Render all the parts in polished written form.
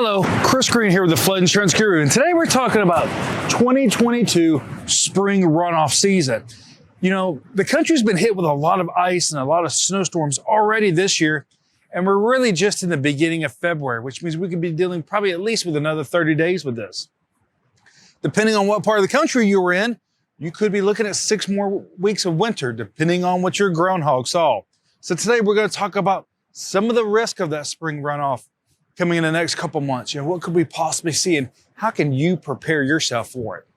Hello, Chris Green here with the Flood Insurance Guru, and today we're talking about 2022 spring runoff season. You know, the country's been hit with a lot of ice and a lot of snowstorms already this year, and we're really just in the beginning of February, which means we could be dealing probably at least with another 30 days with this. Depending on what part of the country you were in, you could be looking at 6 more weeks of winter, depending on what your groundhog saw. So today we're going to talk about some of the risk of that spring runoff coming in the next couple months. You know, what could we possibly see and how can you prepare yourself for it?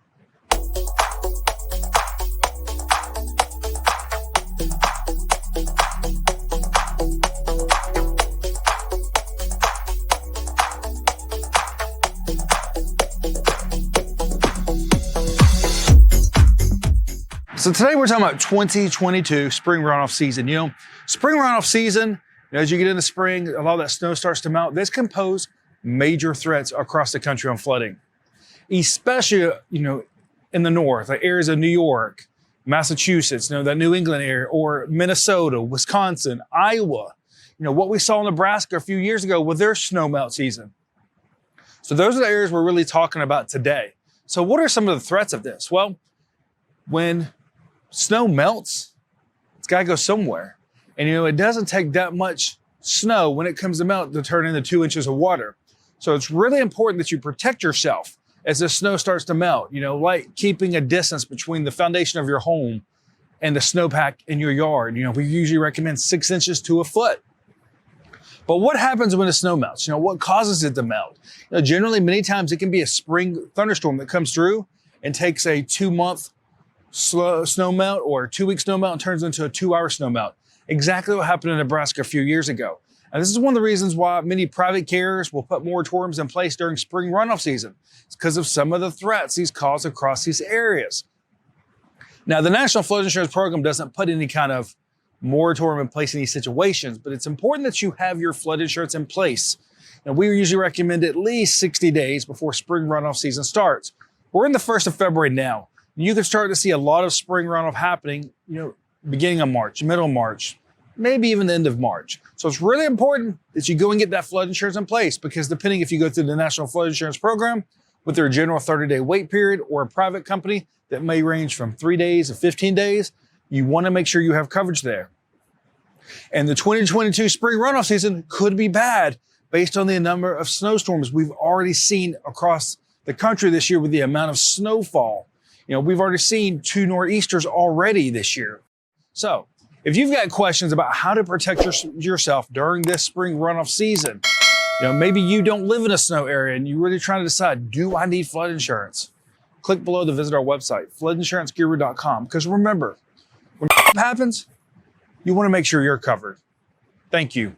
So today we're talking about 2022 spring runoff season. You know, spring runoff season, as you get into spring, a lot of that snow starts to melt. This can pose major threats across the country on flooding, especially, in the north, like areas of New York, Massachusetts, that New England area, or Minnesota, Wisconsin, Iowa. What we saw in Nebraska a few years ago with their snow melt season. So those are the areas we're really talking about today. So what are some of the threats of this? Well, when snow melts, it's got to go somewhere. And, it doesn't take that much snow when it comes to melt to turn into 2 inches of water. So it's really important that you protect yourself as the snow starts to melt, like keeping a distance between the foundation of your home and the snowpack in your yard. We usually recommend 6 inches to a foot. But what happens when the snow melts? What causes it to melt? Generally, many times it can be a spring thunderstorm that comes through and takes a 2-month snow melt or a 2-week snow melt and turns into a 2-hour snow melt. Exactly what happened in Nebraska a few years ago. And this is one of the reasons why many private carriers will put moratoriums in place during spring runoff season. It's because of some of the threats these cause across these areas. Now, the National Flood Insurance Program doesn't put any kind of moratorium in place in these situations, but it's important that you have your flood insurance in place. And we usually recommend at least 60 days before spring runoff season starts. We're in the 1st of February now. You can start to see a lot of spring runoff happening, beginning of March, middle of March, maybe even the end of March. So it's really important that you go and get that flood insurance in place, because depending if you go through the National Flood Insurance Program with their general 30-day wait period or a private company that may range from 3 days to 15 days, you want to make sure you have coverage there. And the 2022 spring runoff season could be bad based on the number of snowstorms we've already seen across the country this year with the amount of snowfall. We've already seen 2 nor'easters already this year. So if you've got questions about how to protect yourself during this spring runoff season, maybe you don't live in a snow area and you're really trying to decide, do I need flood insurance? Click below to visit our website, floodinsuranceguru.com. Because remember, when happens, you want to make sure you're covered. Thank you.